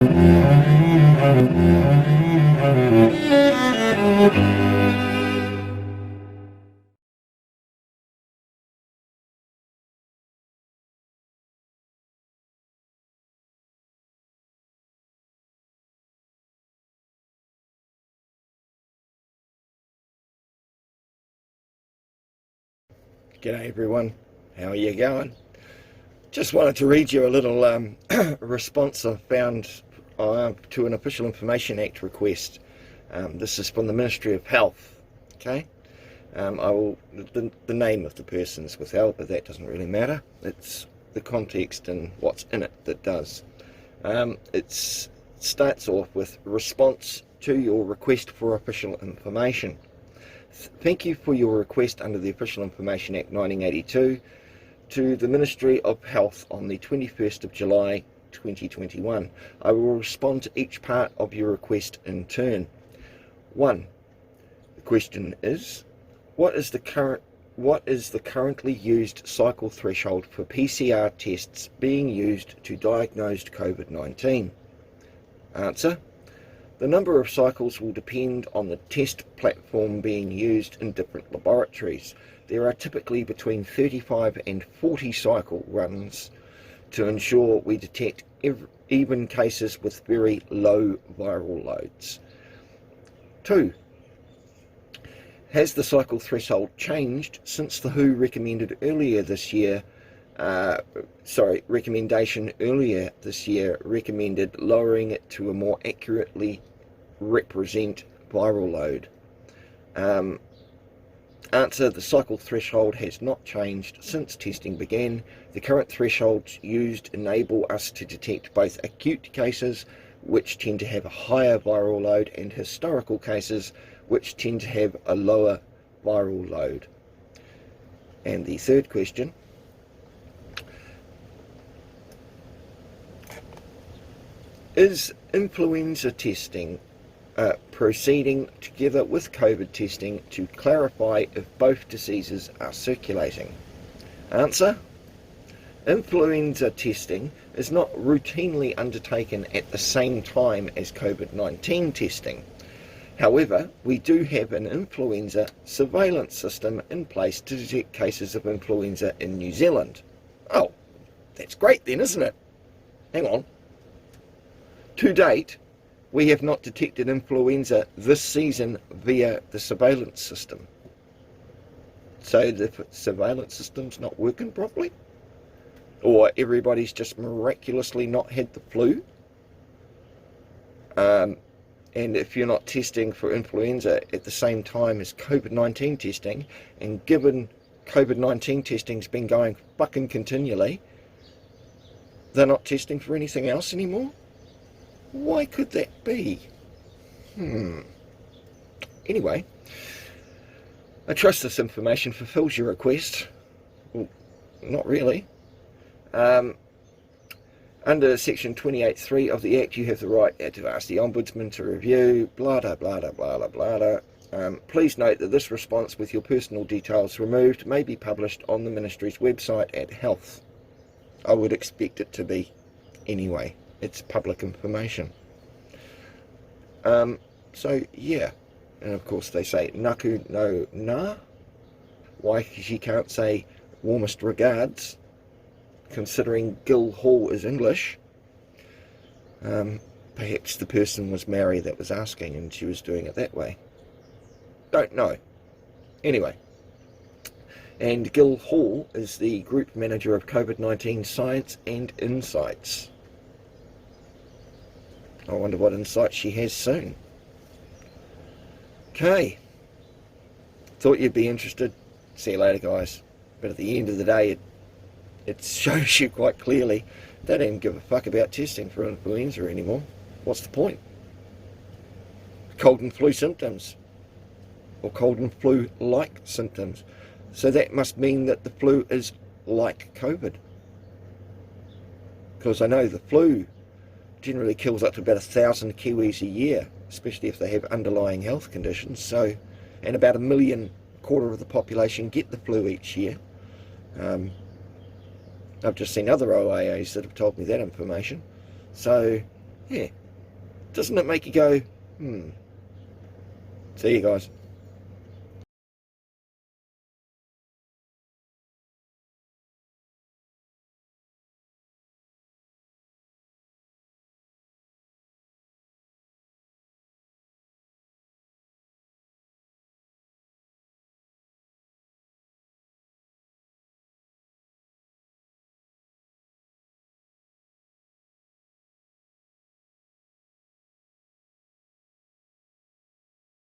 G'day everyone, how are you going? Just wanted to read you a little response I found to an Official Information Act request. This is from the Ministry of Health. Okay, the name of the person is withheld, but that doesn't really matter. It's the context and what's in it that does. It starts off with response to your request for official information. Thank you for your request under the Official Information Act 1982 to the Ministry of Health on the 21st of July 2021. I will respond to each part of your request in turn. 1. The question is, what is the currently used cycle threshold for PCR tests being used to diagnose COVID-19? Answer. The number of cycles will depend on the test platform being used in different laboratories. There are typically between 35 and 40 cycle runs to ensure we detect even cases with very low viral loads. 2. Has the cycle threshold changed since the WHO recommendation earlier this year recommended lowering it to a more accurately represent viral load? Answer. The cycle threshold has not changed since testing began. The current thresholds used enable us to detect both acute cases, which tend to have a higher viral load, and historical cases, which tend to have a lower viral load. And the third question, is influenza testing proceeding together with COVID testing to clarify if both diseases are circulating? Answer. Influenza testing is not routinely undertaken at the same time as COVID-19 testing. However, we do have an influenza surveillance system in place to detect cases of influenza in New Zealand. Oh, that's great then, isn't it? Hang on. To date, we have not detected influenza this season via the surveillance system. So the surveillance system's not working properly? Or everybody's just miraculously not had the flu? And if you're not testing for influenza at the same time as COVID-19 testing, and given COVID-19 testing's been going fucking continually, they're not testing for anything else anymore? Why could that be? Anyway, I trust this information fulfills your request. Well, not really. Under Section 28.3 of the Act, you have the right to ask the Ombudsman to review, blah, blah, blah, blah, blah, blah. Please note that this response with your personal details removed may be published on the Ministry's website at Health. I would expect it to be anyway. It's public information. So yeah, and of course they say naku no na. Why she can't say warmest regards, considering Gill Hall is English. Perhaps the person was Mary that was asking and she was doing it that way. Don't know. Anyway, and Gill Hall is the Group Manager of COVID-19 Science and Insights. I wonder what insight she has soon. Okay. Thought you'd be interested. See you later, guys. But at the end of the day, it shows you quite clearly they don't even give a fuck about testing for influenza anymore. What's the point? Cold and flu symptoms. Or cold and flu-like symptoms. So that must mean that the flu is like COVID. Because I know the flu generally kills up to about 1,000 Kiwis a year, especially if they have underlying health conditions. So, and about 1 million, quarter of the population get the flu each year. I've just seen other OIAs that have told me that information. So Yeah. Doesn't it make you go, See you guys.